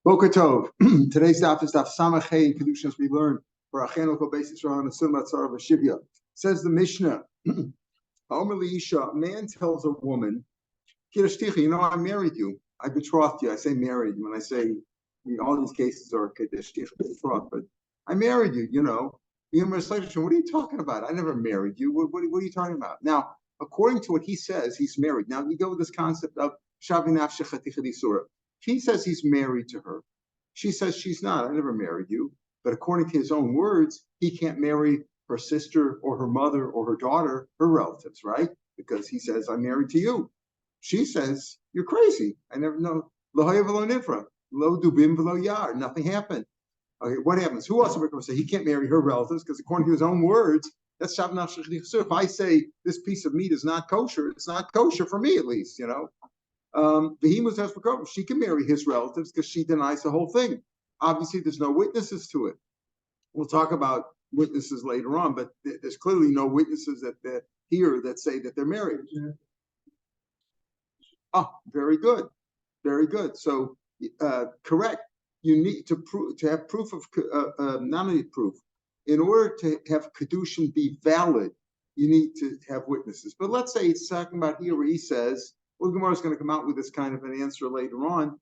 Boker Tov. Today's daf is daf Samachay in קידושין, as we learned for Achenoko basis on a Sunnah Tzara V'Shivya. Says the Mishnah, a man tells a woman, Kiddushticha, I married you. I betrothed you. I say married. When I say, all these cases are Kiddushticha, betrothed, but I married you, What are you talking about? I never married you. What are you talking about? Now, according to what he says, he's married. Now, you go with this concept of Shavinaf Shechaticha Disura. He says he's married to her. She says she's not. I never married you. But according to his own words, he can't marry her sister or her mother or her daughter, her relatives, right? Because he says, I'm married to you. She says, you're crazy. I never know. Lo haya v'lo nifra. Lo dubim v'lo yar. Nothing happened. Okay, what happens? Who else would say he can't marry her relatives? Because according to his own words, that's shavnach shechli. So if I say this piece of meat is not kosher, it's not kosher for me at least, she can marry his relatives because she denies the whole thing. Obviously, there's no witnesses to it. We'll talk about witnesses later on, but there's clearly no witnesses that here that say that they're married. Oh, very good, very good. So, correct. You need to have proof of not only proof. In order to have קידושין be valid, you need to have witnesses. But let's say it's talking about here where he says, well, Gemara is going to come out with this kind of an answer later on.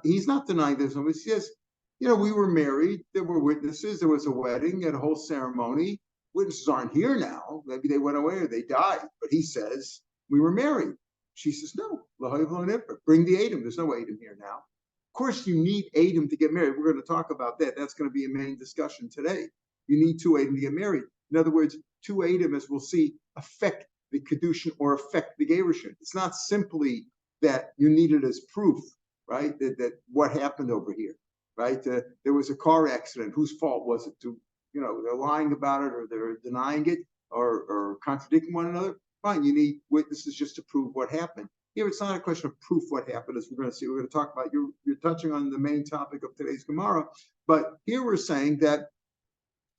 He's not denying this. He says, we were married. There were witnesses. There was a wedding and a whole ceremony. Witnesses aren't here now. Maybe they went away or they died. But he says, we were married. She says, no. Bring the Adam. There's no Adam here now. Of course, you need Adam to get married. We're going to talk about that. That's going to be a main discussion today. You need two Adam to get married. In other words, two Adam, as we'll see, affect the קידושין or affect the קידושין. It's not simply that you need it as proof, right? That what happened over here, right? There was a car accident. Whose fault was it? They're lying about it or they're denying it or contradicting one another. Fine, you need witnesses just to prove what happened. Here, it's not a question of proof what happened, as we're going to see. We're going to talk about. You're touching on the main topic of today's Gemara, but here we're saying that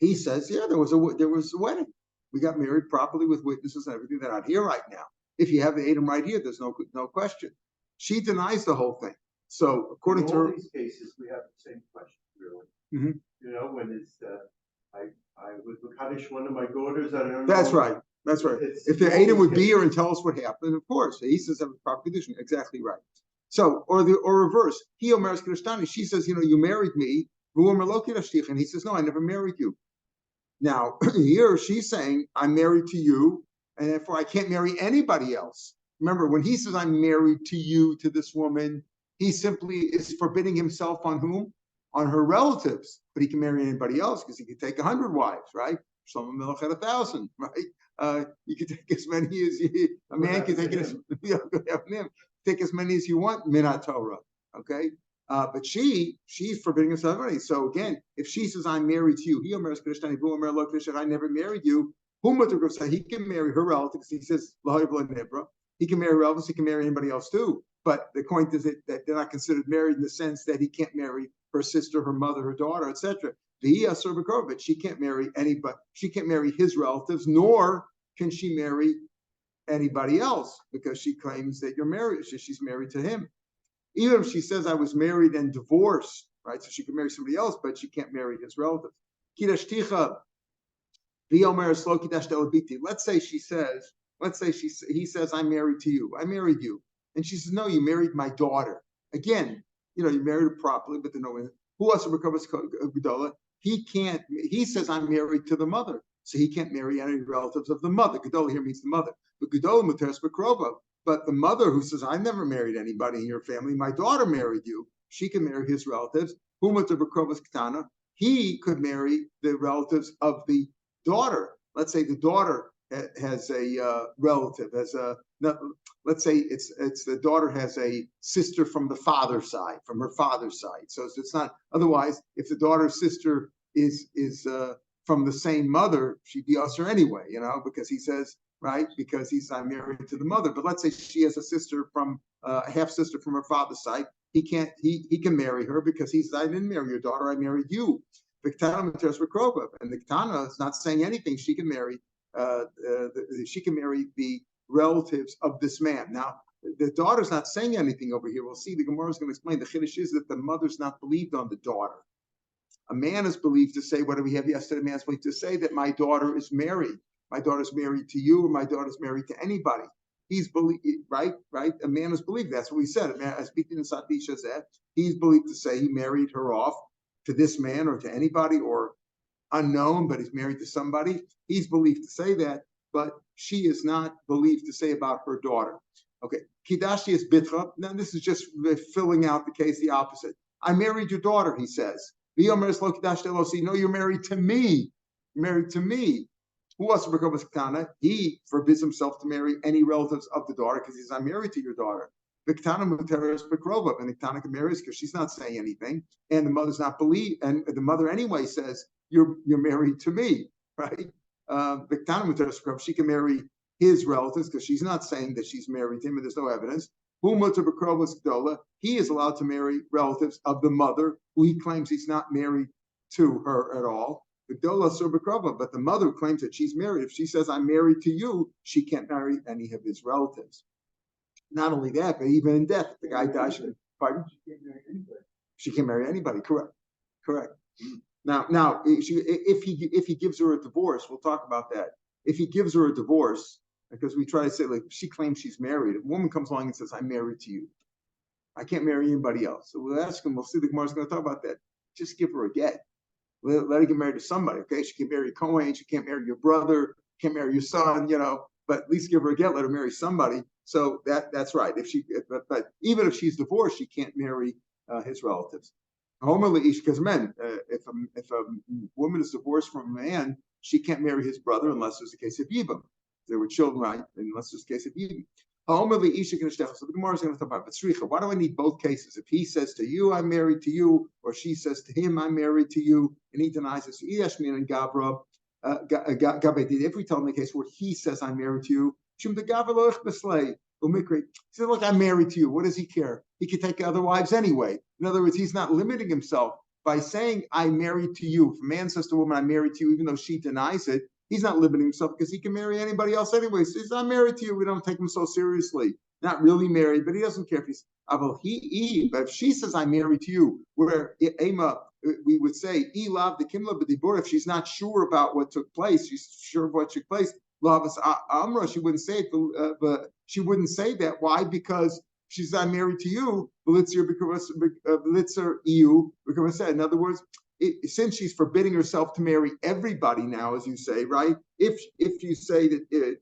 he says, yeah, there was a wedding. We got married properly with witnesses and everything. They're not here right now. If you have the Adam right here, there's no question. She denies the whole thing. So according to her, these cases, we have the same question, really. Mm-hmm. When it's I would punish one of my daughters. I don't know. That's right. That's right. If the Adam would be here and tell us what happened, of course, he says have a proper קידושין. Exactly right. So or reverse. He omeres קידושין. She says, you married me. And he says, no, I never married you. Now, here she's saying, I'm married to you, and therefore I can't marry anybody else. Remember, when he says, I'm married to you, to this woman, he simply is forbidding himself on whom? On her relatives. But he can marry anybody else because he could take 100 wives, right? Shlomo Melech had 1,000, right? You could take as many as a man can take take as many as you want, minat Torah, okay? But she's forbidding herself already. So again, if she says, I'm married to you, I never married you, he can marry her relatives. He says, he can marry relatives, he can marry anybody else too. But the point is that they're not considered married in the sense that he can't marry her sister, her mother, her daughter, etc. But she can't marry anybody, she can't marry his relatives, nor can she marry anybody else because she claims that you're married, she's married to him. Even if she says I was married and divorced, right? So she can marry somebody else, but she can't marry his relatives. Let's say he says, I'm married to you. I married you. And she says, no, you married my daughter. Again, you married her properly, but who else recovers Gedola? He says, I'm married to the mother. So he can't marry any relatives of the mother. Gedola here means the mother. But Gedola muteres bekrova. But the mother who says, I never married anybody in your family, my daughter married you, she can marry his relatives. He could marry the relatives of the daughter. Let's say the daughter has a relative, let's say it's the daughter has a sister from the father's side, from her father's side. So it's not, otherwise, if the daughter's sister is from the same mother, she'd be usher anyway, because he says, right? Because he's married to the mother. But let's say she has a sister from a half sister from her father's side. He can marry her because he says, I didn't marry your daughter, I married you. And the Ketana is not saying anything. She can marry the relatives of this man. Now, the daughter's not saying anything over here. We'll see. The Gemara is going to explain. The chiddush is that the mother's not believed on the daughter. A man is believed to say, what did we have yesterday? A man's believed to say that my daughter is married. My daughter's married to you, or my daughter's married to anybody. He's believed, right? A man is believed. That's what we said. A man, as speaking in Sadisha said, he's believed to say he married her off to this man or to anybody or unknown, but he's married to somebody. He's believed to say that, but she is not believed to say about her daughter. Okay, Kidashi is bitra. Now this is just filling out the case, the opposite. I married your daughter, he says. No, you're married to me. You're married to me. Who else becomes Viktana? He forbids himself to marry any relatives of the daughter because he says, I'm married to your daughter. Viktana Muteres Bekrova, and Viktana can marry because she's not saying anything, and the mother's not believe, and the mother anyway says, You're married to me, right? Viktana Muteres Bekrova, she can marry his relatives because she's not saying that she's married to him, and there's no evidence. He is allowed to marry relatives of the mother, who he claims he's not married to her at all. But the mother claims that she's married. If she says, I'm married to you, she can't marry any of his relatives. Not only that, but even in death, if the guy dies. Pardon? She can't marry anybody. Correct. Now, if he gives her a divorce, we'll talk about that. If he gives her a divorce, because we try to say, like, she claims she's married. A woman comes along and says, I'm married to you. I can't marry anybody else. So we'll ask him, we'll see the Gemara's going to talk about that. Just give her a get. Let her get married to somebody, okay? She can marry Cohen, she can't marry your brother, can't marry your son, but at least give her a get, let her marry somebody. So that's right. But even if she's divorced, she can't marry his relatives. Because men, if a woman is divorced from a man, she can't marry his brother unless there's a case of Yibam. There were children, right? Unless there's a case of Yibam. So the Gemara is going to talk about, but why do I need both cases? If he says to you, I'm married to you, or she says to him, I'm married to you, and he denies it, if we tell him the case where he says, I'm married to you, he says, look, I'm married to you. What does he care? He could take other wives anyway. In other words, he's not limiting himself by saying, I'm married to you. If a man says to a woman, I'm married to you, even though she denies it, he's not limiting himself because he can marry anybody else anyway. So he says, I'm married to you. We don't take him so seriously. Not really married, but he doesn't care if he's. But if she says, I'm married to you, where Ema, we would say, if she's not sure about what took place, she's sure of what took place, Amra, she wouldn't say it, but she wouldn't say that. Why? Because she says, I'm married to you. In other words, since she's forbidding herself to marry everybody now, as you say, right? If you say that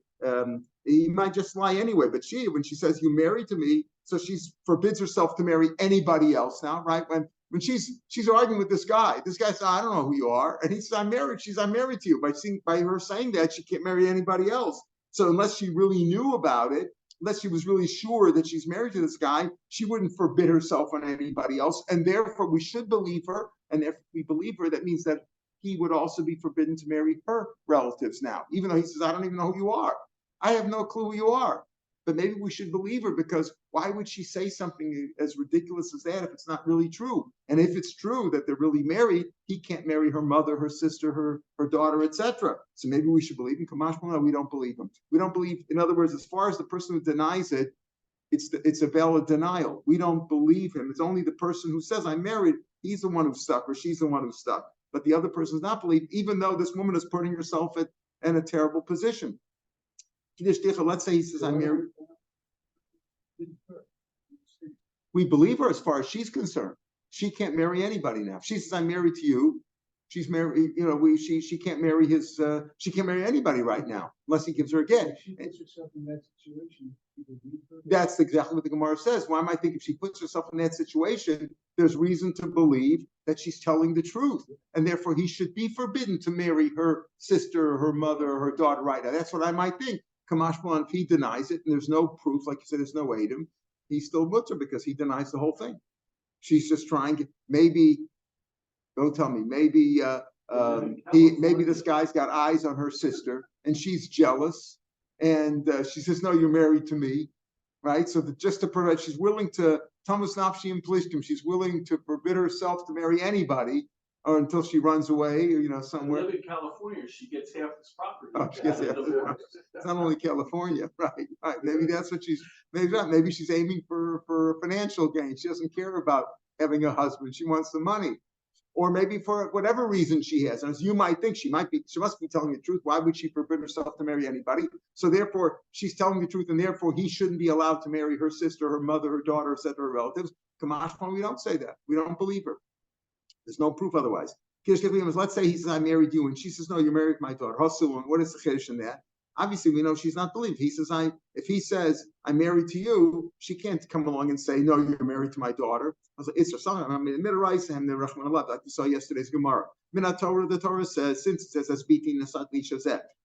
he might just lie anyway, but when she says you married to me, so she forbids herself to marry anybody else now, right? When she's arguing with this guy says, I don't know who you are, and he says, I'm married. I'm married to you. By her saying that, she can't marry anybody else. So unless she really knew about it, unless she was really sure that she's married to this guy, she wouldn't forbid herself on anybody else. And therefore, we should believe her. And if we believe her, that means that he would also be forbidden to marry her relatives now, even though he says, I don't even know who you are. I have no clue who you are. But maybe we should believe her, because why would she say something as ridiculous as that if it's not really true? And if it's true that they're really married, he can't marry her mother, her sister, her daughter, etc. So maybe we should believe him. No, we don't believe him. We don't believe, in other words, as far as the person who denies it, it's a valid denial. We don't believe him. It's only the person who says, I'm married, he's the one who's stuck, or she's the one who's stuck. But the other person is not believed, even though this woman is putting herself in a terrible position. Let's say he says, I'm married. We believe her as far as she's concerned. She can't marry anybody now. If she says, I'm married to you, she's married, she can't marry she can't marry anybody right now, unless he gives her a get. If she puts herself in that situation, you believe her? That's exactly what the Gemara says. Why am I thinking if she puts herself in that situation, there's reason to believe that she's telling the truth, and therefore he should be forbidden to marry her sister, or her mother, or her daughter right now. That's what I might think. Kamash Malan, if he denies it, and there's no proof, like you said, there's no Adam, he's still mutter because he denies the whole thing. She's just trying, maybe, don't tell me, maybe maybe this guy's got eyes on her sister, and she's jealous, and she says, no, you're married to me, right? So just to prevent, she's willing to, Thomas Nafshi and Plishtim, she's willing to forbid herself to marry anybody, or until she runs away, or somewhere. Live in California, she gets half this property. Oh, she gets half this property. It's not only California, right? Maybe that's what she's Maybe not. Maybe she's aiming for financial gain. She doesn't care about having a husband. She wants the money. Or maybe for whatever reason she has. And as you might think, she must be telling the truth. Why would she forbid herself to marry anybody? So therefore, she's telling the truth, and therefore he shouldn't be allowed to marry her sister, her mother, her daughter, etc., her relatives. Kamashman, we don't say that. We don't believe her. There's no proof otherwise. Let's say he says, I married you, and she says, no, you married my daughter. What is the chiddush in that? Obviously, we know she's not believed. If he says, I'm married to you, she can't come along and say, no, you're married to my daughter. I was like, it's something. I mean, like we saw yesterday's Gemara. The Torah says, since it says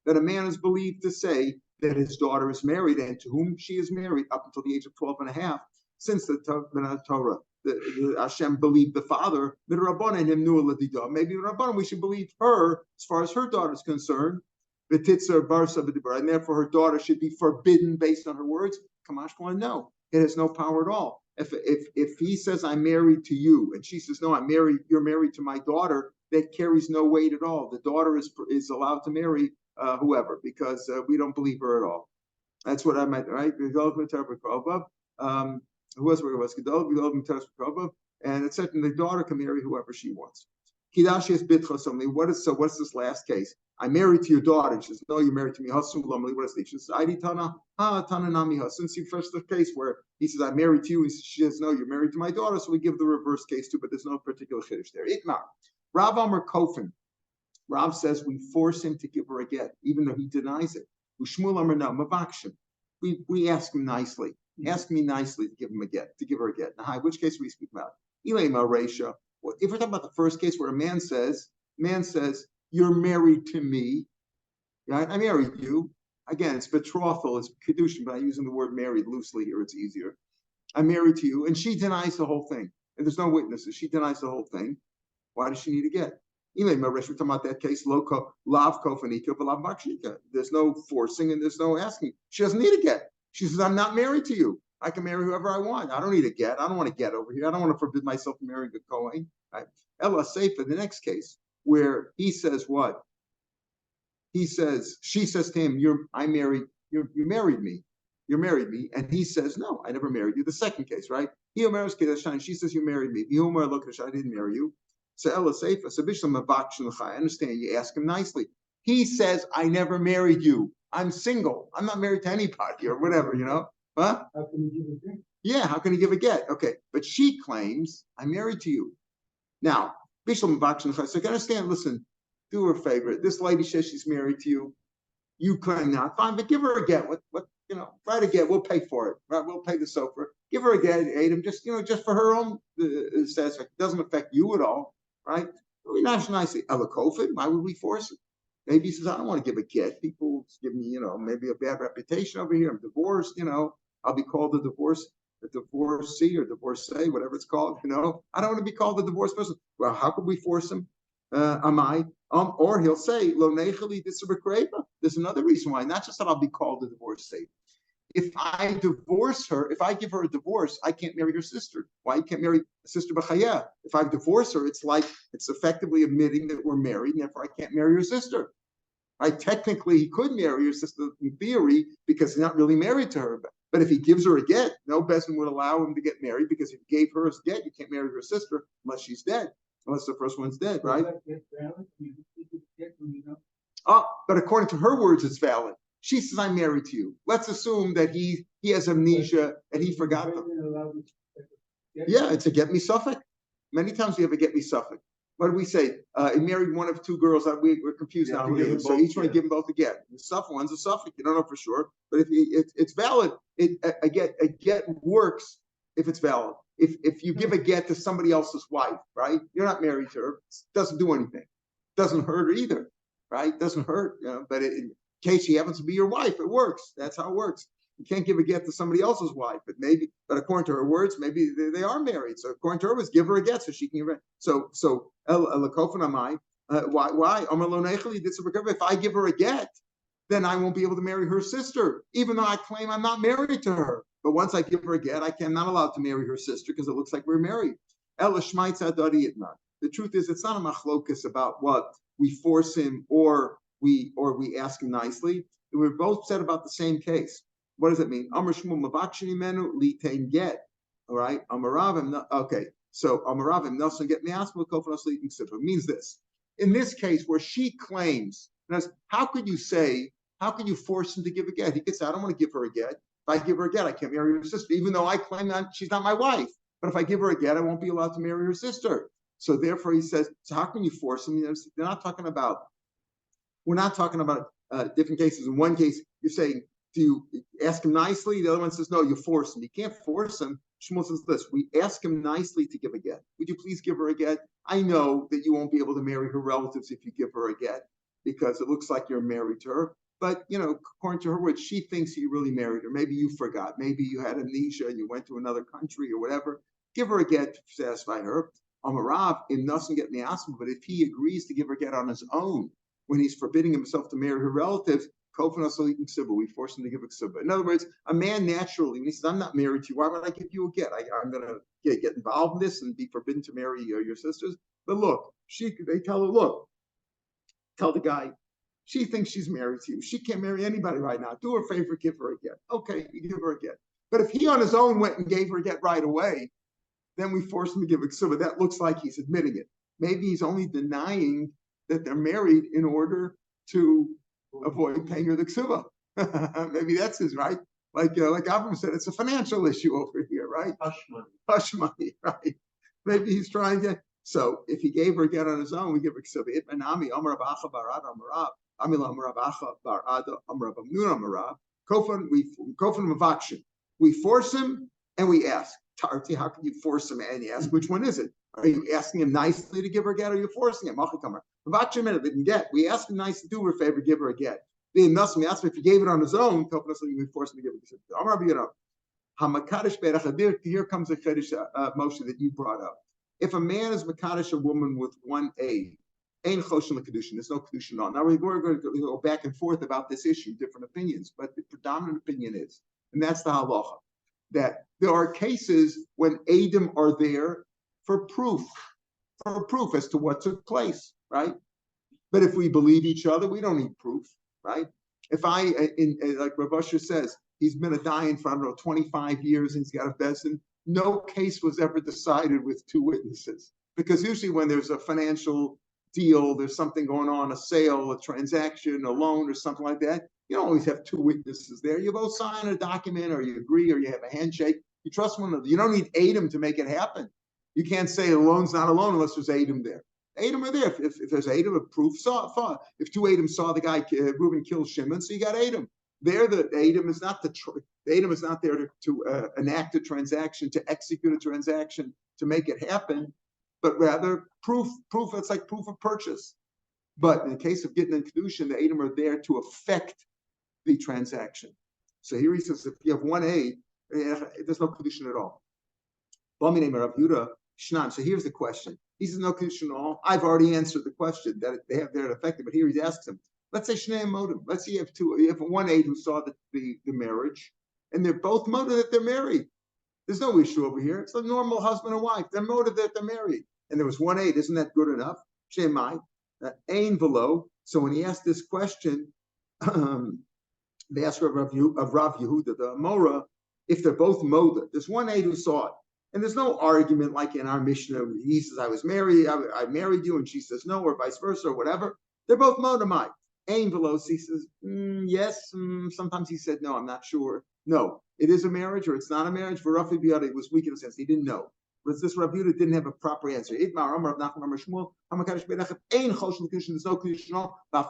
that a man is believed to say that his daughter is married and to whom she is married up until the age of 12 and a half, since the Torah, the Hashem believed the father, maybe the Rabbanan, we should believe her as far as her daughter is concerned. And therefore her daughter should be forbidden based on her words. Kamashwan, no, it has no power at all. If he says I'm married to you, and she says no, you're married to my daughter, that carries no weight at all. The daughter is allowed to marry whoever, because we don't believe her at all. That's what I meant, right? Who else and it's certain the daughter can marry whoever she wants. What's this last case? I'm married to your daughter. She says, no, you're married to me. What is this? She says, since you first the case where he says, I'm married to you, she says, no, you're married to my daughter, so we give the reverse case too, but there's no particular chiddush there. Itmar. Rav Amar Kofin. Rav says we force him to give her a get, even though he denies it. Ushmul Amar no, Mavakshim. We ask him nicely. Ask me nicely to give him a get, to give her a get. Now, which case are we speaking about? Ilema Resha. Well, if we're talking about the first case where a man says, you're married to me, right? I married you. Again, it's betrothal, it's קידושין, but I'm using the word married loosely here, it's easier. I'm married to you, and she denies the whole thing. And there's no witnesses. She denies the whole thing. Why does she need to get? We're talking about that case, there's no forcing and there's no asking. She doesn't need a get. She says, I'm not married to you. I can marry whoever I want. I don't need a get. I don't want to get over here. I don't want to forbid myself from marrying a Kohen. Right? Ella Seifa, the next case, where he says what? She says to him, you married me. You married me. And he says, no, I never married you. The second case, right? She says, you married me. I didn't marry you. So Ella Seifa, I understand. You ask him nicely. He says, I never married you. I'm single. I'm not married to anybody or whatever, Huh? How can you give a get? Yeah, how can he give a get? Okay, but she claims, I'm married to you. Now, so you can understand, listen, do her a favor. This lady says she's married to you. You claim not. Fine, but give her a get. Write a get. We'll pay for it. Right? We'll pay the sofa. Give her a get, Adam, just for her own satisfaction. It doesn't affect you at all, right? We nationalize Ella Kofid. Why would we force it? Maybe he says, I don't want to give a get. People give me, maybe a bad reputation over here. I'm divorced, I'll be called a divorcee or divorcee, whatever it's called, I don't want to be called a divorced person. Well, how could we force him? Or he'll say, Lo nechali disabakreiba. There's another reason why, not just that I'll be called a divorcee. If I divorce her, if I give her a divorce, I can't marry her sister. Why? You can't marry a sister b'chaya. If I divorce her, it's effectively admitting that we're married, and therefore I can't marry her sister. Right? Technically, he could marry her sister in theory because he's not really married to her. But if he gives her a get, no bezdin would allow him to get married, because if he gave her a get, you can't marry her sister unless she's dead, unless the first one's dead, right? But according to her words, it's valid. She says, I'm married to you. Let's assume that he has amnesia and he forgot them. Yeah, it's a get me suffix. Many times we have a get me suffix. What do we say? He married one of two girls. We're confused now. So each one give them both a get. The suffix one's a suffix. You don't know for sure, but if it's valid, a get works if it's valid. If you give a get to somebody else's wife, right? You're not married to her. It doesn't do anything. Doesn't hurt her either, right? Doesn't hurt. But in case she happens to be your wife, it works. That's how it works. You can't give a get to somebody else's wife, but according to her words, maybe they are married. So according to her words, give her a get so she can give it. So why? If I give her a get, then I won't be able to marry her sister, even though I claim I'm not married to her. But once I give her a get, I'm not allowed to marry her sister because it looks like we're married. The truth is, it's not a machlokas about what we force him or we ask him nicely. We're both said about the same case. What does it mean? Amar Shmuel mavakshini menu litain get. All right. Amaravim. Okay. So Amaravim Nelson get miasma kofanos litin ksiva means this. In this case, where she claims, how could you force him to give a get? He could say, I don't want to give her a get. If I give her a get, I can't marry her sister, even though I claim that she's not my wife. But if I give her a get, I won't be allowed to marry her sister. So therefore, he says, so how can you force him? We're not talking about different cases. In one case, you're saying, do you ask him nicely? The other one says, no, you force him. You can't force him. Shmuel says this, we ask him nicely to give a get. Would you please give her a get? I know that you won't be able to marry her relatives if you give her a get, because it looks like you're married to her. But, according to her words, she thinks you really married her. Maybe you forgot. Maybe you had amnesia and you went to another country or whatever. Give her a get to satisfy her. Amarav, in doesn't get miasma, but if he agrees to give her a get on his own, when he's forbidding himself to marry her relatives, we force him to give a ksiba. In other words, a man naturally, when he says, I'm not married to you, why would I give you a get? I'm going to get involved in this and be forbidden to marry your sisters. But look, they tell her, look, tell the guy, she thinks she's married to you. She can't marry anybody right now. Do her a favor, give her a get. Okay, you give her a get. But if he on his own went and gave her a get right away, then we force him to give a ksiba. That looks like he's admitting it. Maybe he's only denying that they're married in order to avoid paying her the ksiba. Maybe that's his right. Like Avram said, it's a financial issue over here, right? Hush money, right? Maybe he's trying to. So if he gave her a get on his own, we give her ksiba. Itmanami Amar Abacha Barad Amarav Amila Amar Abacha Barad Amar Abamnun Amarav Kofan Mavakshin. We force him and we ask. Tarti, how can you force him and you ask? Which one is it? Are you asking him nicely to give her a get, or are you forcing him? Didn't get. We ask him nicely to do her a favor, give her a get. Then we ask him if he gave it on his own, we force him to give it. Here comes the Chiddush Moshe that you brought up. If a man is Makadish a woman with one aid, ain't Choshen קידושין, there's no קידושין on. Now we're going to go back and forth about this issue, different opinions, but the predominant opinion is, and that's the halacha, that there are cases when Eidim are there for proof as to what took place, right? But if we believe each other, we don't need proof, right? If like Rav Usher says, he's been a dayan for, 25 years and he's got a bezdin, no case was ever decided with two witnesses. Because usually when there's a financial deal, there's something going on, a sale, a transaction, a loan, or something like that, you don't always have two witnesses there. You both sign a document, or you agree, or you have a handshake. You trust one another. You don't need Adam to make it happen. You can't say a loan's not a loan unless there's Adam there. Adam are there. If there's Adam, a proof saw. If two Adam saw the guy Reuben kill Shimon, so you got Adam. There, the Adam is not the Adam is not there to enact a transaction, to execute a transaction, to make it happen, but rather proof. It's like proof of purchase. But in the case of getting in קידושין, the Adam are there to affect the transaction. So here he says, if you have one aid, there's no קידושין at all. So here's the question. He says no קידושין at all. I've already answered the question that they have there affected, but here he asks him. Let's say Shnei Modim. Let's say you have one aid who saw the marriage, and they're both motive that they're married. There's no issue over here. It's a normal husband and wife. They're motive that they're married. And there was one aid. Isn't that good enough? Shemai, ain velo. So when he asked this question, they asked of Rav Yehuda, the Amora, if they're both motive. There's one aid who saw it. And there's no argument like in our Mishnah. He says, I was married, I married you, and she says no, or vice versa, or whatever. They're both monomai. Ain velos, he says, yes. Sometimes he said, no, I'm not sure. No, it is a marriage or it's not a marriage. For Rafi Biyada, it was weak in a sense. He didn't know. But this Rav Yehuda didn't have a proper answer. There's no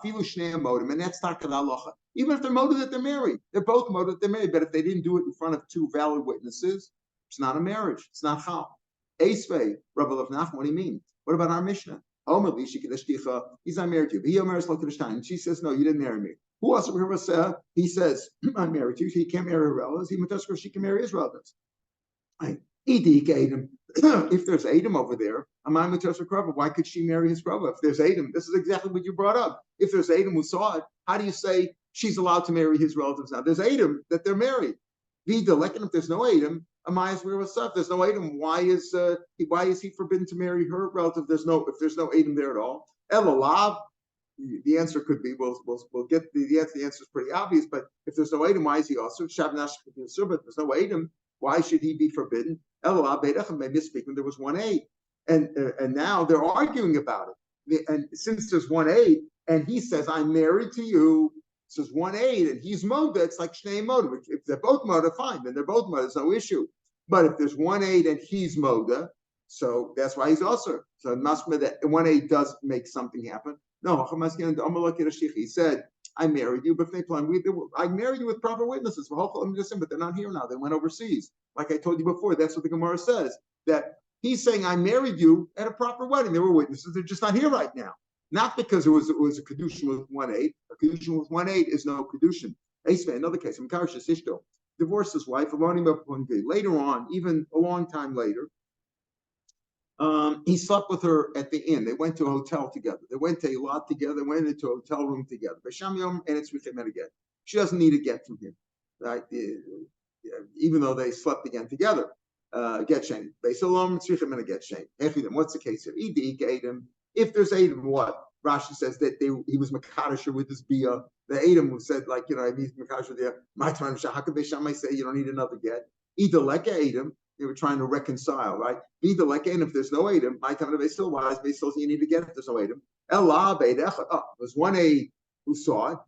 קידושין, and that's Taka Halacha. Even if they're motive that they're married, they're both motive that they're married. But if they didn't do it in front of two valid witnesses, it's not a marriage. It's not chal. Eisvei, Rabbi of Nachman, what do you mean? What about our Mishnah? He's not married to you. And she says, no, you didn't marry me. Who else? He says, I'm married to you. He can't marry her relatives. She can marry his relatives. If there's Adam over there, why could she marry his brother? If there's Adam, this is exactly what you brought up. If there's Adam who saw it, how do you say she's allowed to marry his relatives now? There's Adam that they're married. If there's no Adam, if there's no Adam, why is he forbidden to marry her relative? If there's no Adam there at all. Elalav, the answer could be we'll get the answer is pretty obvious. But if there's no item, why is he also Shavnash? But there's no item. Why should he be forbidden? Maybe speaking, there was one aid, and now they're arguing about it. And since there's one aid, and he says, "I'm married to you." So there's one aid, and he's moda. It's like shnei moda. If they're both moda, fine. Then they're both moda. There's no issue. But if there's one aid and he's moda, so that's why he's also. So that one aid does make something happen. No, he said, "I married you, but I married you with proper witnesses. But they're not here now. They went overseas. Like I told you before, that's what the Gemara says. That he's saying, I married you at a proper wedding. There were witnesses. They're just not here right now. Not because it was a kedushin with 1/8. A kedushin with 1/8 is no kedushin. Another case, divorced his wife. Later on, even a long time later, he slept with her at the inn. They went to a hotel together. They went to a lot together. They went into a hotel room together. And it's with him again. She doesn't need a get from him, right? Even though they slept again together. Get shame. What's the case here? If there's Adam, what? Rashi says that he was Makadisher with his Bia. The Adam who said, like, he's Makadisher there. My time, Shahaka Beishamai say you don't need another get. Either like Adam, they were trying to reconcile, right? Either like and if there's no Adam, my time they still wise, they still you need to get if there's no Adam. There's one A who saw it,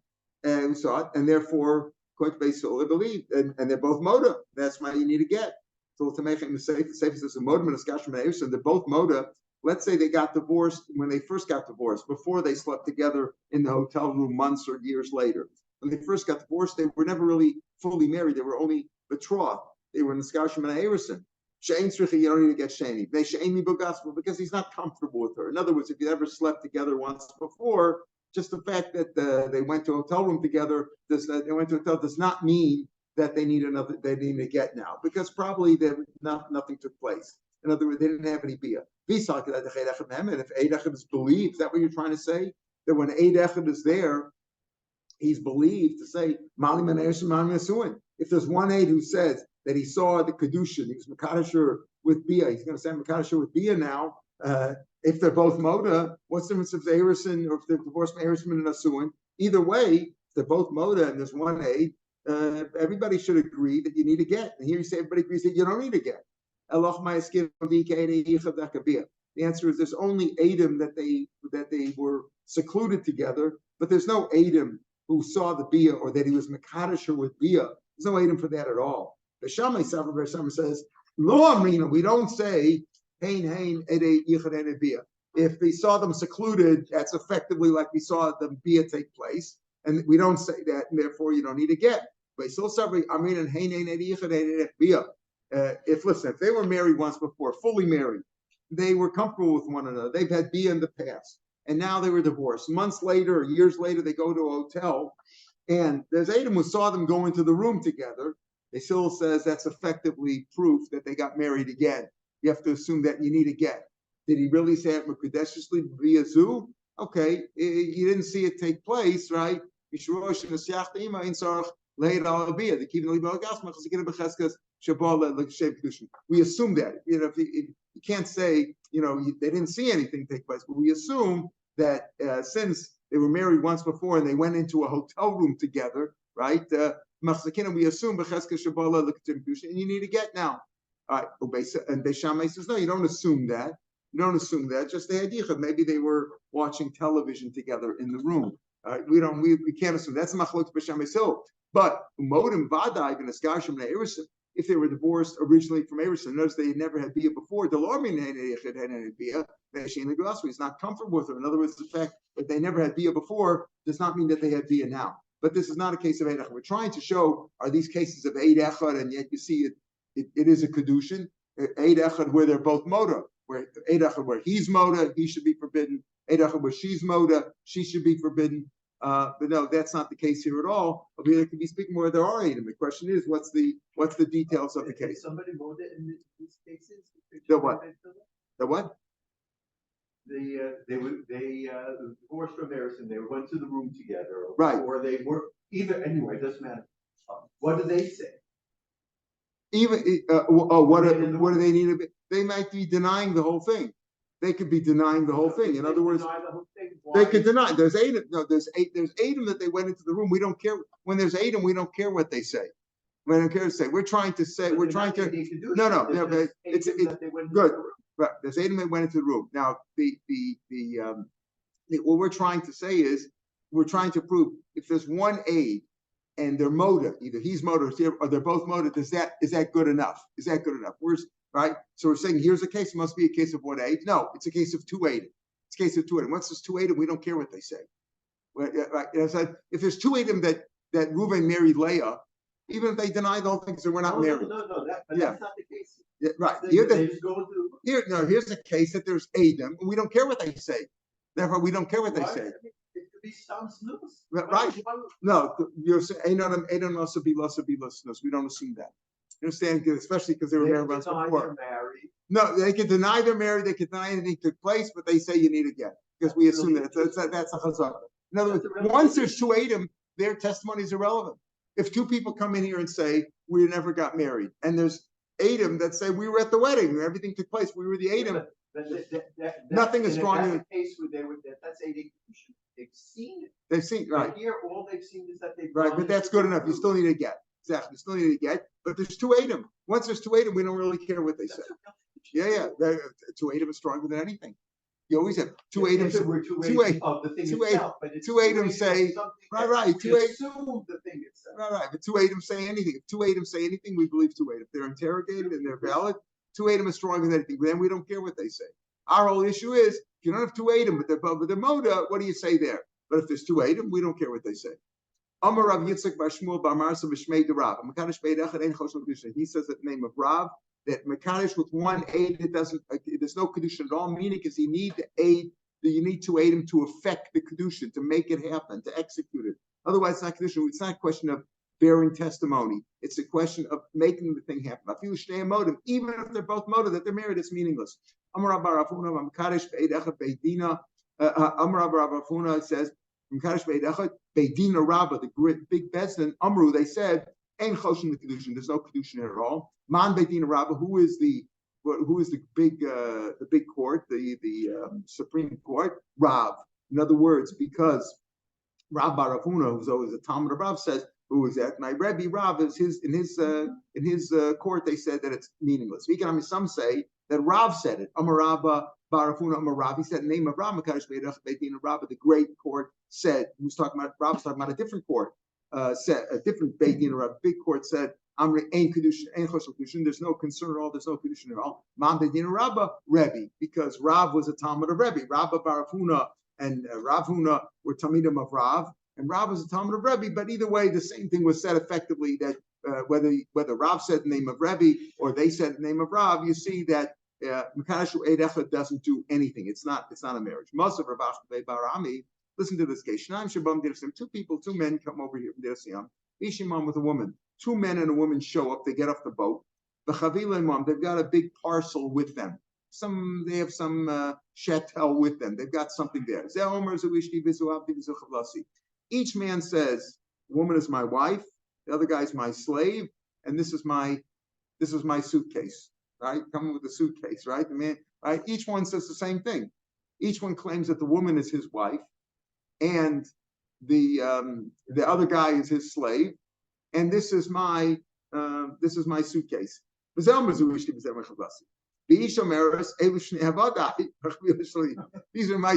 and therefore they believed, and they're both moda. That's why you need to get. So to make him safe is a modem and a skashim and they're both moda. Let's say they got divorced when they first got divorced, before they slept together in the hotel room months or years later. When they first got divorced, they were never really fully married. They were only betrothed. They were in the skashim and Erison. Shein tzricha, you don't need to get sheni. They sheini b'gospel because he's not comfortable with her. In other words, if you ever slept together once before, just the fact that they went to a hotel room together, does not mean that they need another. They need to get now because probably nothing took place. In other words, they didn't have any bia. And if Eid Echad is believed, is that what you're trying to say? That when Eid Echad is there, he's believed to say Mali Manesh Mali Nasuin. If there's one Eid who says that he saw the Kiddushin, he was Makadisher with bia, he's going to say Makadisher with bia now. If they're both moda, what's the difference if they're Erison or if they're divorced from Erison and Nasuin? Either way, if they're both moda and there's one Eid, everybody should agree that you need to get. And here you say everybody agrees that you don't need to get. The answer is there's only Adam that they were secluded together, but there's no Adam who saw the bia or that he was Makadisher with bia. There's no Adam for that at all. The Shammai says, Lo Amrina, we don't say Hein Ede Yichad bia. If we saw them secluded, that's effectively like we saw the bia take place, and we don't say that, and therefore you don't need to get. But still, Amrina Hein Ede Yichad bia. If they were married once before, fully married, they were comfortable with one another. They've had bia in the past, and now they were divorced. Months later, or years later, they go to a hotel, and there's Adam who saw them go into the room together. They still says that's effectively proof that they got married again. You have to assume that you need to get. Did he really say it mekudeshly via zoo? Okay, you didn't see it take place, right? We assume that. You can't say, they didn't see anything take place, but we assume that since they were married once before and they went into a hotel room together, right? We assume and you need to get now. All right, and Beishamai says, no, you don't assume that. You don't assume that. Just the idea that maybe they were watching television together in the room. We can't assume that's machlok Beishamai Hill. But modim vadai and eskarshim ne'erison, if they were divorced originally from Erison, notice they had never had bia before. He's not comfortable with her. In other words, the fact that they never had bia before does not mean that they had bia now. But this is not a case of Eid Echad. We're trying to show, are these cases of Eid Echad, and yet you see it is a Kedushin. Eid Echad where they're both moda. Where Eid Echad where he's moda, he should be forbidden. Eid Echad where she's moda, she should be forbidden. But no, that's not the case here at all. There could be speaking where there are Edom. The question is, what's the details of the case? Is somebody moda in these cases? The what? The what? They divorced from Erison. They went to the room together, right? Or they were either. Anyway, it doesn't matter. What do they say? Even what do they need to be? They might be denying the whole thing. They could be denying the whole thing. In other words, deny the whole thing. They could deny. There's eight. No, there's eight that they went into the room. We don't care when there's eight, and we don't care what they say. We don't care to say. We're trying to say. We're trying to. No. But it's good. But there's eight that went into the room. Now what we're trying to say is we're trying to prove if there's one aid and their motive, either he's motive or they're both motive, is that good enough? Is that good enough? Right? So we're saying here's a case. It must be a case of one aid. No, it's a case of two aid. It's a case of two aid. Once there's two aid, we don't care what they say. Right? If there's two aid that Reuven married Leah, even if they deny the whole thing, so we're not married. No, that's not the case. Yeah, right. Here's a case that there's Adam, and we don't care what they say. Therefore, we don't care what they say. It could be some snooze. Right. No, you're saying Adam also be loss. We don't assume that. You understand? Especially because they were married once before. No, they can deny they're married. They can deny anything took place, but they say you need again because we assume that that's a chazaka. In other words, once there's two Adam, their testimony is irrelevant. If two people come in here and say we never got married, and there's Adam that say we were at the wedding, everything took place, we were the Adam. Nothing is strong. That's a case where that's a condition. They've seen it. They've seen right. But here, all they've seen is that they've right. But that's good enough. You still need to get exactly. You still need to get. But there's two Adam. Once there's two Adam, we don't really care what they say. Yeah. Two Adam is stronger than anything. You always have two Adams. Two Adams say right. Two assume the thing itself. Right. But two Adams say anything. If two Adams say anything, we believe two Adams. If they're interrogated and they're valid, two Adam is stronger than anything. But then we don't care what they say. Our whole issue is if you don't have two Adam, but they're moda, what do you say there? But if there's two Adam, we don't care what they say. Amar Rav Yitzchak Bar Shmuel Bar Marsa B'Shmei Derav. He says the name of Rav that Mekadosh with one aid, there's no Kedushin at all, meaning because you need the aid, you need to aid him to affect the Kedushin, to make it happen, to execute it. Otherwise, it's not Kedushin. It's not a question of bearing testimony. It's a question of making the thing happen. Even if they're both motive, that they're married, it's meaningless. Amar Rav Afuna says, Beidina Rabba, the great big Bezdin, Amru, they said, ain't choshen the Kedushin. There's no Kedushin at all. Man Beidina Rabba, who is the big court, the Supreme Court? Rav. In other words, because Rav Bar Afuna, who's always a Talmud of Rav, says, who is that? My Rebbe Rav is in his court. They said that it's meaningless. Some say that Rav said it. Amar Rabba Bar Afuna Amar Rav. He said the name of Rav Mekadosh Beidina Rabba. The great court said. He was talking about Rav was talking about a different court. Said a different Beidina Rabba. Big court said Amri ain't Kedushin, ain't Choshel Kedushin. There's no concern at all. There's no Kedushin at all. Man Beidina Rabba Rebbe, because Rav was a Talmud of Rebbe. Rabba Bar Afuna and Rav Huna were Talmidim of Rav. And Rav was a Talmud of Rebbe, but either way, the same thing was said effectively that whether Rav said the name of Rebbe or they said the name of Rav, you see that Mekadosh Eid Echad doesn't do anything. It's not a marriage. Masav Rav Achmei Barami. Listen to this case. Two men come over here from Dir Siyam. Ishimam with a woman. Two men and a woman show up. They get off the boat. They've got a big parcel with them. They have some shetel with them. They've got something there. Each man says, "Woman is my wife. The other guy's my slave, and this is my suitcase." Right? Coming with the suitcase, right? The man, right? Each one says the same thing. Each one claims that the woman is his wife, and the other guy is his slave, and this is my suitcase. These are my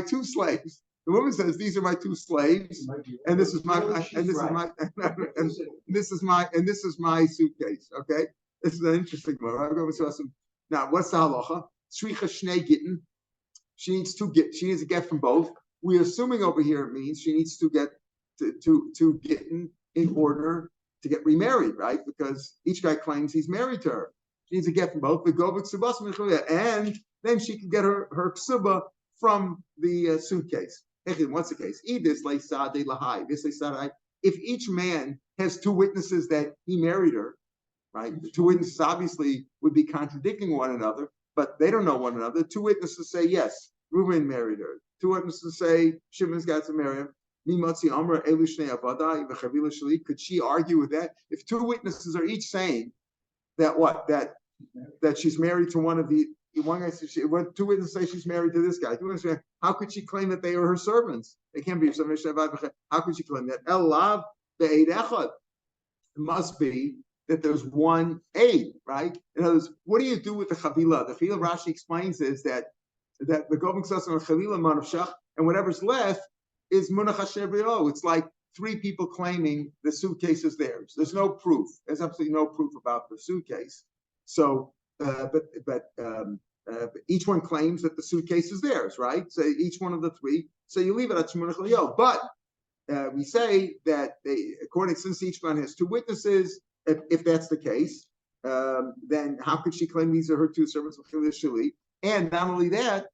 two slaves. The woman says, "These are my two slaves, and this is my suitcase." Okay, this is an interesting one. Right? Now, what's the halacha? She needs to get from both. We're assuming over here it means she needs to get to get in order to get remarried, right? Because each guy claims he's married to her. She needs to get from both. And then she can get her ksuba from the suitcase. What's the case? If each man has two witnesses that he married her, right? The two witnesses obviously would be contradicting one another, but they don't know one another. Two witnesses say, yes, Reuben married her. Two witnesses say, Shimon's got to marry him. Could she argue with that? If two witnesses are each saying that she's married to one of one guy says two witnesses say she's married to this guy. How could she claim that they are her servants? They can't be. How could she claim that? Elav be'ed echad. It must be that there's one aid, right? In other words, what do you do with the chavila? The chavila Rashi explains is that the government says on chavila manavshach, and whatever's left is munach hasher b'lo. It's like three people claiming the suitcase is theirs. There's no proof. There's absolutely no proof about the suitcase. So, but each one claims that the suitcase is theirs, right? So each one of the three. So you leave it at shmunach l'yo. But we say that since each one has two witnesses, if that's the case, then how could she claim these are her two servants? And not only that,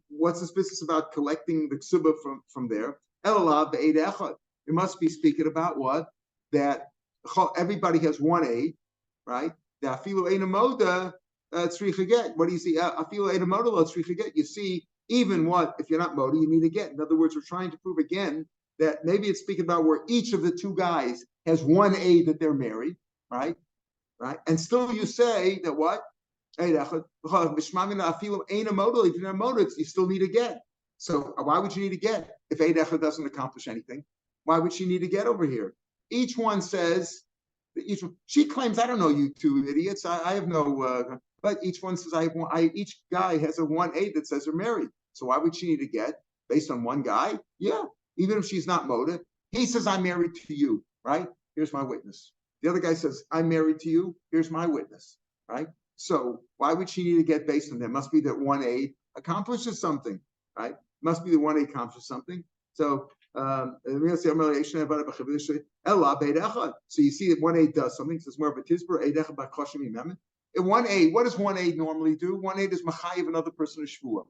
what's this business about collecting the ksuba from there? It must be speaking about what? That everybody has one aid, right? What do you see? You see, even what, if you're not moda, you need to get. In other words, we're trying to prove again that maybe it's speaking about where each of the two guys has one aid that they're married, right? And still you say that what? If you're not moda, you still need a get. So why would you need a get if Eid Echad doesn't accomplish anything? Why would she need a get over here? Each one says, she claims, I don't know you two idiots. I have no, but each one says, each guy has a one aid that says they're married. So why would she need a get based on one guy? Yeah, even if she's not moda. He says, I'm married to you, right? Here's my witness. The other guy says, I'm married to you. Here's my witness, right? So why would she need a get based on that? Must be that one aid accomplishes something, right? Must be the one aid accomplishes something. So so you see that one aid does something. It says more of a tisber. In one aid, what does one aid normally do? One aid is machayiv another person a shvua.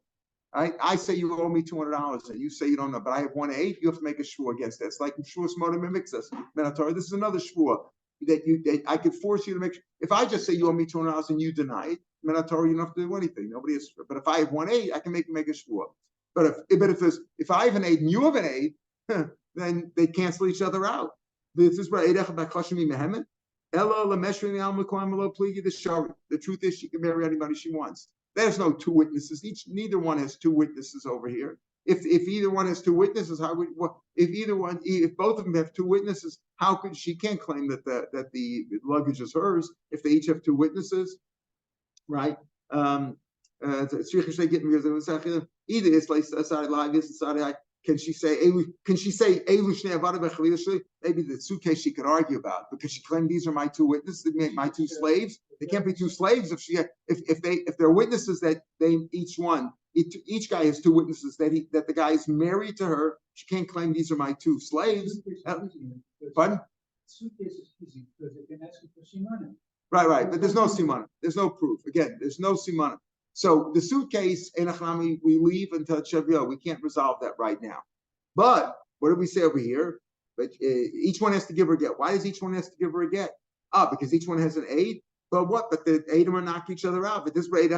Right? I say you owe me $200, and you say you don't know, but I have one aid. You have to make a shvua against that. It's like shvuas modim mimixas. This is another shvua that I could force you to make. If I just say you owe me $200 and you deny it, you don't have to do anything. Nobody is. But if I have one aid, I can make a shvua. But if I have an aid and you have an aid, then they cancel each other out. This is where the truth is she can marry anybody she wants. There's no two witnesses. Neither one has two witnesses over here. If either one has two witnesses, if both of them have two witnesses, how could she can't claim that the luggage is hers if they each have two witnesses, right? Either it's like can she say maybe the suitcase she could argue about because she claimed these are my two witnesses, my two slaves. They can't be two slaves if they're witnesses that each guy has two witnesses that the guy is married to her. She can't claim these are my two slaves. Pardon? Suitcase is easy because they can ask you for simana. Right, but there's no simana. There's no proof. Again, there's no simana. So the suitcase, we leave until Shavio. We can't resolve that right now. But what did we say over here? But each one has to give her a get. Why does each one has to give her a get? Because each one has an aid. But what? But the aidim are knock each other out. But this way,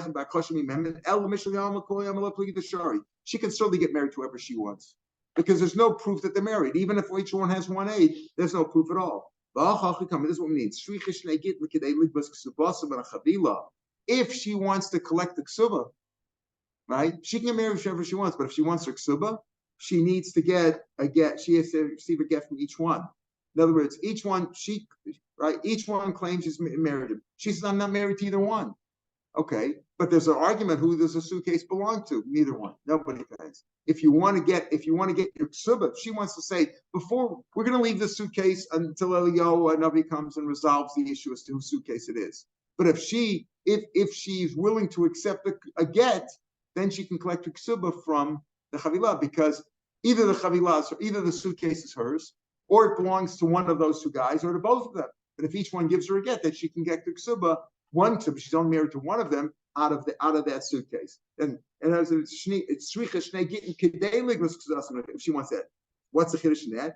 she can certainly get married to whoever she wants because there's no proof that they're married. Even if each one has one aid, there's no proof at all. This is what we need. If she wants to collect the ksuba, right? She can marry whoever she wants, but if she wants her ksuba, she needs to get a get. She has to receive a get from each one. In other words, each one claims she's married to him. She says, I'm not married to either one. Okay, but there's an argument who does a suitcase belong to? Neither one. Nobody pays. If you want to get your ksuba, she wants to say, before we're going to leave this suitcase until Eliyahu Navi comes and resolves the issue as to whose suitcase it is. But if she's willing to accept a get, then she can collect her ksuba from the chavilah because either the suitcase is hers, or it belongs to one of those two guys, or to both of them. But if each one gives her a get, then she can get the ksuba, one ksuba, she's only married to one of them out of that suitcase. And as it's if she wants that. What's the chiddush in that?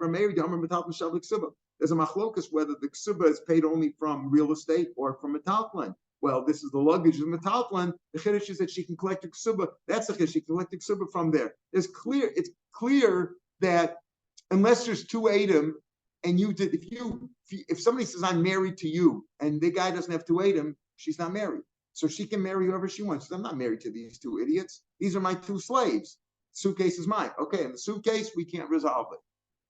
There's a machlokas whether the ksuba is paid only from real estate or from metalplan. Well, this is the luggage of metalplan. The chiddush is that she can collect a ksuba. That's the chiddush. She can collect a ksuba from there. It's clear that unless there's two adim, and if somebody says I'm married to you, and the guy doesn't have two adim, she's not married. so she can marry whoever she wants. I'm not married to these two idiots. These are my two slaves. Suitcase is mine. Okay, in the suitcase, we can't resolve it.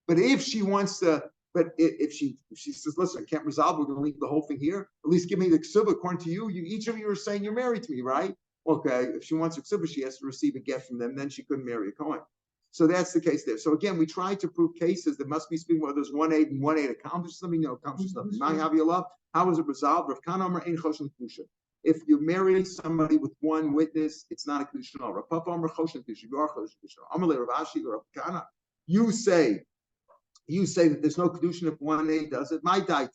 But if she wants to, if she says, listen, I can't resolve it, we're going to leave the whole thing here, at least give me the ksuba. According to you, each of you are saying you're married to me, right? Okay, if she wants a ksuba, she has to receive a gift from them, then she couldn't marry a Kohen. So that's the case there. So again, we try to prove cases that must be speaking whether there's 1/8 and 1/8 accomplishes something, accomplishes nothing. How is it resolved? If you marry somebody with one witness, it's not a kedushin. You say that there's no kedushin if 1/8 does it. My daitach.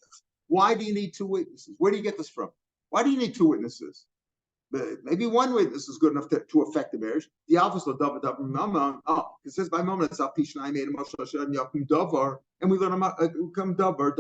Why do you need two witnesses? Where do you get this from? Why do you need two witnesses? Maybe one witness is good enough to affect the marriage. The office will it says by moment it's Pishnai made a Yakum Davar, and we learn about come Davar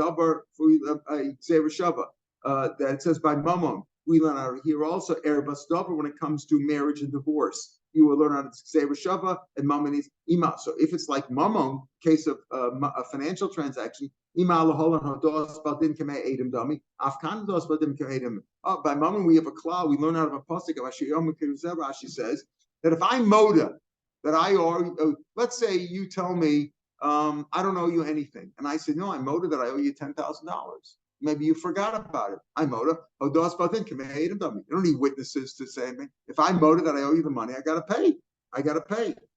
Shava. That it says by Mamon. We learn out here also Erebus Davar when it comes to marriage and divorce. You will learn out of Xavier Shava and Mamon is Ima. So if it's like Mamon, case of a financial transaction, Ima Laholan Hodos Baldin Kame Adam Dummy, Afkan Dos Baldim Kame Adam. By Mamon, we have a claw. We learn out of a pasuk of Yomi. Rashi says that if I moda, that I are, let's say you tell me, I don't owe you anything. And I said, no, I moda that I owe you $10,000. Maybe you forgot about it. I moda. You don't need witnesses to say me. If I moda that I owe you the money, I gotta pay.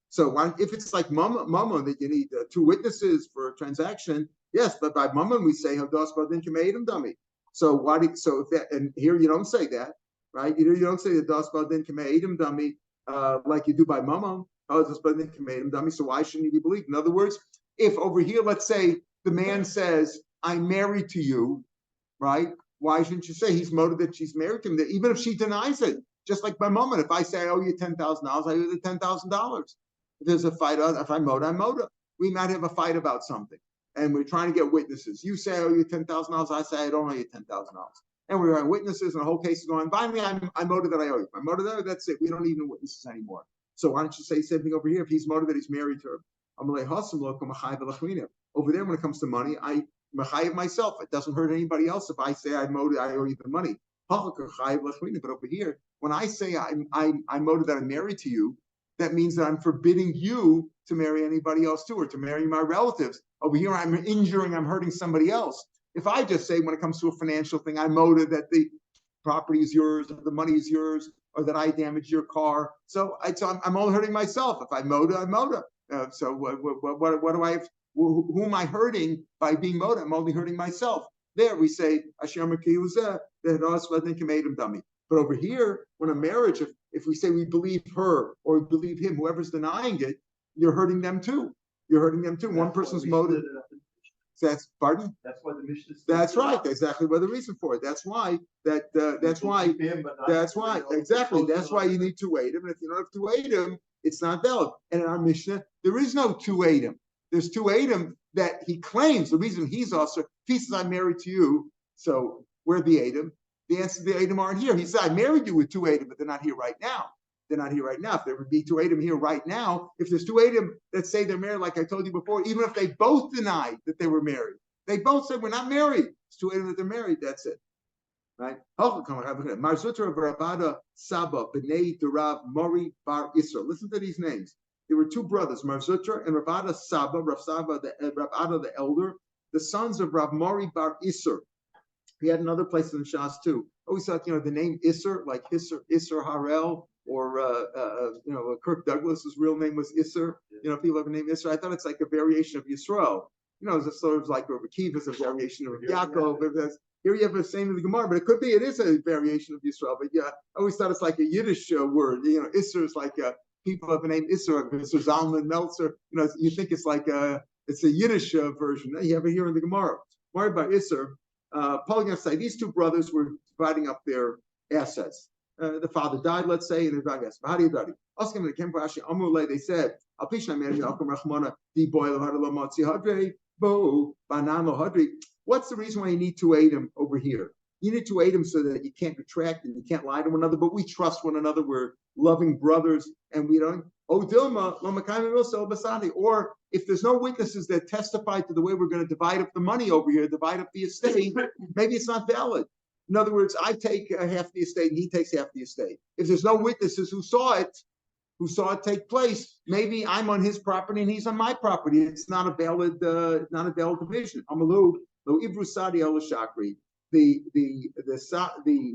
So if it's like mama that you need two witnesses for a transaction, yes, but by mama we say dummy. So if that, and here you don't say that, right? You don't say that das badin k'me'edim dummy like you do by mama. So why shouldn't you be believed? In other words, if over here, let's say the man says, I'm married to you, right? Why shouldn't you say he's motive that she's married to him? That even if she denies it, just like by moment, if I say I owe you $10,000, I owe you the $10,000. If there's a fight, if I'm motive, we might have a fight about something, and we're trying to get witnesses. You say I owe you $10,000, I say I don't owe you $10,000, and we're on witnesses, and the whole case is going. Finally, I'm motive that I owe you. I'm motive that that's it. We don't need no witnesses anymore. So why don't you say something over here? If he's motive that he's married to her, over there when it comes to money, I mechayev myself. It doesn't hurt anybody else if I say I owe you the money. But over here, when I say I'm motive that I'm married to you, that means that I'm forbidding you to marry anybody else too, or to marry my relatives. Over here, I'm hurting somebody else. If I just say when it comes to a financial thing, I'm motive that the property is yours, or the money is yours, or that I damaged your car. So I'm only hurting myself. If I'm motive, I'm motive. So what do I have? Who am I hurting by being motive? I'm only hurting myself. There we say but over here, when a marriage, if we say we believe her or we believe him, whoever's denying it, you're hurting them too. One person's motive. That's pardon. That's why the Mishnah. That's right. That's exactly what the reason for it. That's why. That's why exactly. That's why you need to wait him. And if you don't have to wait him, it's not valid. And in our Mishnah, there is no to wait him. There's two Adam that he claims. The reason he's also, if he says, I'm married to you, so where are the Adam? The answer is the Adam aren't here. He said, I married you with two Adam, but they're not here right now. If there would be two Adam here right now, if there's two Adam that say they're married, like I told you before, even if they both denied that they were married, they both said, we're not married. It's two Adam that they're married, that's it. Right? Marzutra of Rabada Saba, B'nai Durav Mori Bar Isra. Listen to these names. There were two brothers, Marzutra and Rabada Saba, Rav Ada the elder, the sons of Rav Mori Bar Isser. He had another place in the Shas too. Always thought, the name Isser, like Isser Harel, or Kirk Douglas's real name was Isser. People have a name Isser. I thought it's like a variation of Yisrael. It's sort of like Rav Akiva is a variation of Yaakov. Here you have the same in the Gemara, but it is a variation of Yisrael. But yeah, I always thought it's like a Yiddish word. Isser is like people have the name Isser, Mr. Zalman Meltzer. You think it's like it's a Yiddish version. You have it here in the Gemara. Worried about Isser. Paul say these two brothers were dividing up their assets. The father died, let's say, and they're dividing. How do you die? They said, what's the reason why you need to aid him over here? You need to aid him so that you can't retract and you can't lie to one another, but we trust one another. We're loving brothers, and we don't. Or if there's no witnesses that testify to the way we're going to divide up the money over here, divide up the estate, maybe it's not valid. In other words, I take half the estate and he takes half the estate. If there's no witnesses who saw it take place, maybe I'm on his property and he's on my property. It's not a valid division. Amalu, lo ibrusadi el shakri. The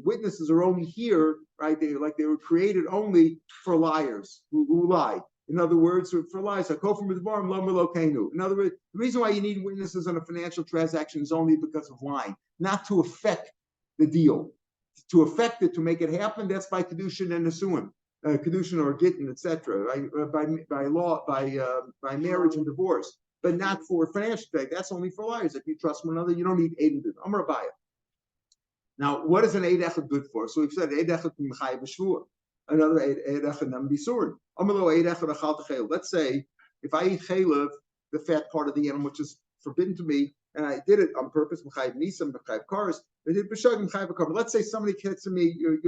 witnesses are only here, right? They were created only for liars who lie. In other words, for lies. In other words, the reason why you need witnesses on a financial transaction is only because of lying, not to affect the deal. To affect it, to make it happen, that's by קידושין and nesuim, קידושין or gittin, etc. Right? By law, by marriage and divorce, but not for financial trade. That's only for liars. If you trust one another, you don't need aid and do. Amar Abaya. Now, what is an eid echad good for? So we've said eid echad m'chayev b'shvur, another eid echad nam bisurin. Amalo eid echad achal techel. Let's say if I eat chaylev, the fat part of the animal, which is forbidden to me, and I did it on purpose, m'chayev nisam, m'chayev cars. I did b'shag m'chayev cars. Let's say somebody said to me, you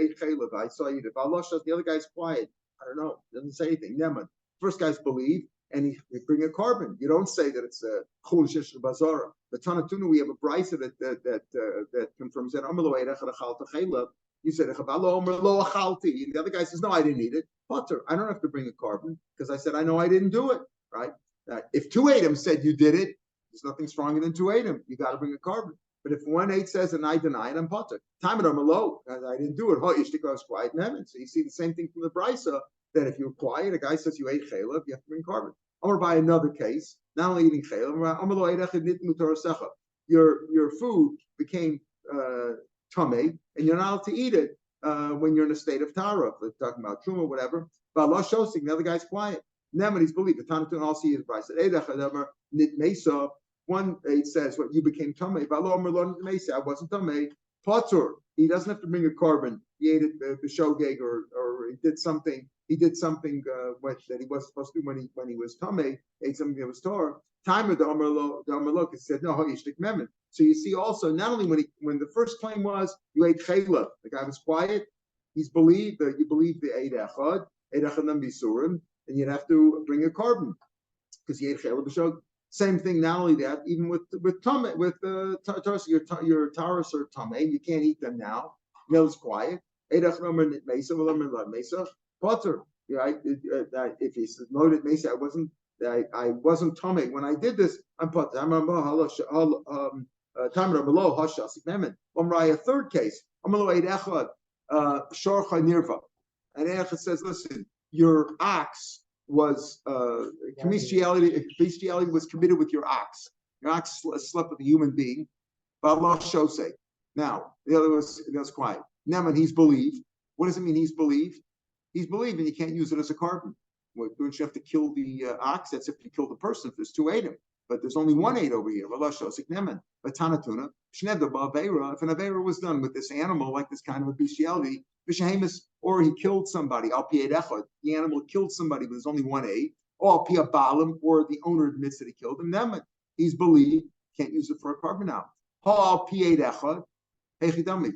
ate chaylev. I saw you did. Allah shows the other guy's quiet. I don't know. Doesn't say anything. Neman. First guy's believe. And he bring a carbon. You don't say that it's a chul shesh bazara. The Tanatuna, we have a brisa that confirms that. You said the other guy says, no, I didn't eat it. Potter, I don't have to bring a carbon because I said I know I didn't do it. Right? If two Adam said you did it, there's nothing stronger than two Adam. You got to bring a carbon. But if 1-8 says and I deny it, I'm potter. Time it, I'm low. I didn't do it. I was quiet in heaven. So you see the same thing from the brisa. That if you're quiet, a guy says you ate chaylev, you have to bring carbon. I'm going to buy another case, not only eating chaylev, your food became tamei, and you're not allowed to eat it when you're in a state of tara. We're talking about truma or whatever. But Allah shows the other guy's quiet. Then he's believed. The Tanatun also is price. One it says what you became tamei. I wasn't tamei. Potter, he doesn't have to bring a carbon. He ate it b'shogeg or he did something. He did something that he wasn't supposed to do when he was tamei. Ate something that was Torah. Timer the Amar he said no. So you see also not only when the first claim was you ate chaylev, the guy was quiet. He's believed that you believe the eid echad nam bisurim, and you'd have to bring a carbon because he ate chaylev b'shogeg. Same thing. Not only that, even with tamei, with your taras or tamei, you can't eat them now. Mil's quiet. Potter, right? If he says no, it may say I wasn't tamei when I did this. I'm potter. A third case. And Echad says, listen, your ox was bestiality was committed with your ox. Your ox slept with a human being. Allah shosei. Now the other was quiet. Neman, he's believed. What does it mean? He's believed. He's believed, and you can't use it as a carbon. Well, don't you have to kill the ox? That's if you kill the person. If there's two Adam, but there's only one Adam over here. Allah shosei neman. But Tanatuna, shneda ba'aveira. If an aveira was done with this animal, like this kind of a bestiality, or he killed somebody, al pi echad, the animal killed somebody, but there's only one aid, or al pi balim, or the owner admits that he killed him, then he's believed, can't use it for a carbon now. Al pi echad,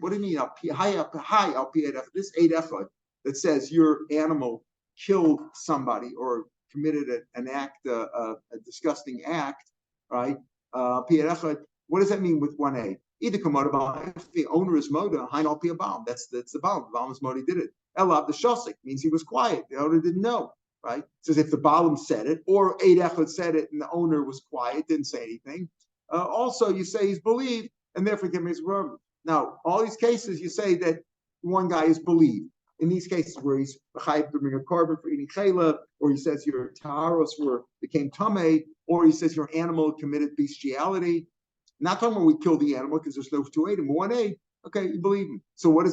what do you mean? Al pi echad, this eid echad that says your animal killed somebody or committed an act, a disgusting act, right? Pi echad, what does that mean with one aid? Either Kamoda, if the owner is Moda, Hainal Pia Baum. That's the Baum. The Baum's Modi did it. Elab the Shosik means he was quiet. The owner didn't know, right? It says if the Baum said it, or Eid Echad said it, and the owner was quiet, didn't say anything. Also, you say he's believed, and therefore give him his word. Now, all these cases, you say that one guy is believed. In these cases where he's chayiv to bring a carbon for eating chaylev, or he says your taharos became tamei, or he says your animal committed bestiality. Not talking about we kill the animal because there's no two aid, but 1-8. Okay, you believe me. So what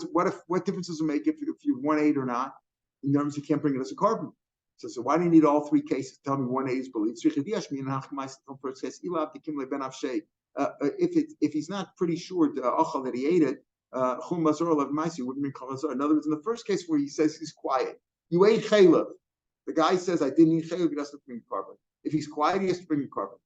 difference does it make if you're 1-8 or not? In terms, you can't bring it as a carbon. So why do you need all three cases? Tell me 1-8 is believed. If he's not pretty sure that he ate it, in other words, in the first case where he says he's quiet, you ate chaylev. The guy says I didn't eat chaylev. He doesn't bring carbon. If he's quiet, he has to bring a carbon.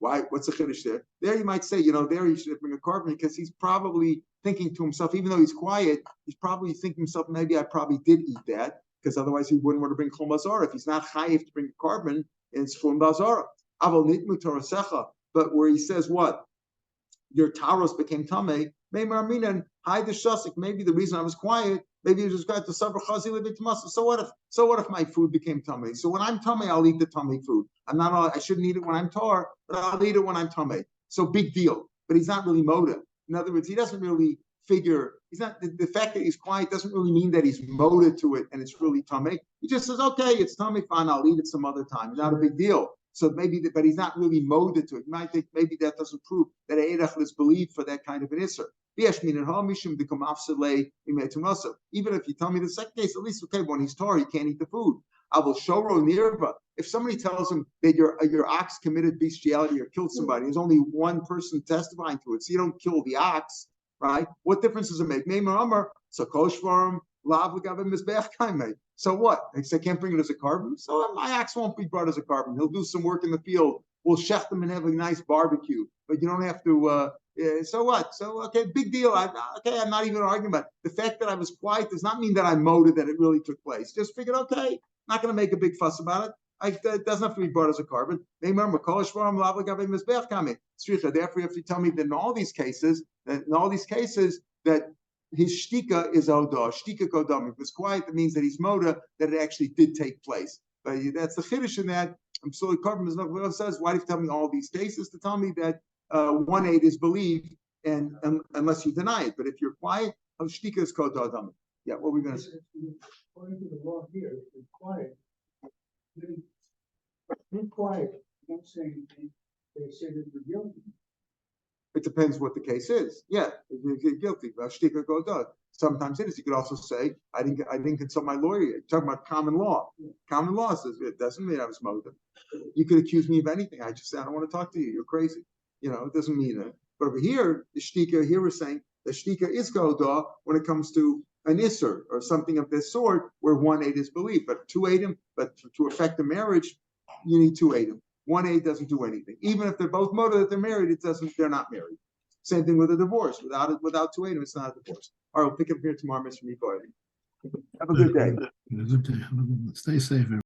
Why? What's the chiddush there? There you might say, there he should bring a carbon because he's probably thinking to himself, even though he's quiet, he's probably thinking to himself, maybe I probably did eat that because otherwise he wouldn't want to bring chum bazara. If he's not chayiv to bring a carbon, it's chum bazara. Aval nitmu torasecha. But where he says what? Your taros became tamei. Meimar minan Hi, the shasik. Maybe the reason I was quiet, maybe you just got to sabr chazi libit masa. So what if my food became tummy? So when I'm tummy, I'll eat the tummy food. I shouldn't eat it when I'm tar, but I'll eat it when I'm tummy. So big deal. But he's not really moda. In other words, he doesn't really figure. He's not the fact that he's quiet doesn't really mean that he's moda to it and it's really tummy. He just says, okay, it's tummy, fine, I'll eat it some other time. Not a big deal. So but he's not really moda to it. You might think maybe that doesn't prove that Eirach is believed for that kind of an isser. Even if you tell me the second case, at least okay, when he's tar, he can't eat the food. I will shoro nirva. If somebody tells him that your ox committed bestiality or killed somebody, there's only one person testifying to it, so you don't kill the ox, right? What difference does it make? So what? They say can't bring it as a carbon. So my ox won't be brought as a carbon. He'll do some work in the field. We'll shecht him and have a nice barbecue. But you don't have to. So what? So okay, big deal. I'm not even arguing about it. The fact that I was quiet does not mean that I'm moted that it really took place. Just figured, okay, not going to make a big fuss about it. It doesn't have to be brought as a carbon. Therefore, you have to tell me that in all these cases, that his shtika is odah, shtika kodam. If it's quiet, that means that he's moda, that it actually did take place. But that's the chiddush in that. I'm sorry, carbon is not what it says. Why do you tell me all these cases to tell me that 1/8 is believed, and unless you deny it. But if you're quiet, shtika is kodam. Yeah, what we're going to say. According to the law here, if you're quiet, you're quiet, don't say anything, they say that you're guilty. It depends what the case is. Yeah, if you're guilty, shtika kodam. Sometimes it is. You could also say, I didn't consult my lawyer. You're talking about common law. Yeah. Common law says it doesn't mean I was motive. You could accuse me of anything. I just say I don't want to talk to you. You're crazy. It doesn't mean it. But over here, the shtika, here we're saying the shtika is kodah when it comes to an isser or something of this sort where 1/8 is believed. But 2/8, but to affect a marriage, you need 2/8. 1/8 doesn't do anything. Even if they're both motive that they're married, they're not married. Same thing with a divorce. Without 2/8, it's not a divorce. All right, we'll pick up here tomorrow, Mr. Meekoy. Have a good day. Have a good day. Stay safe, everyone.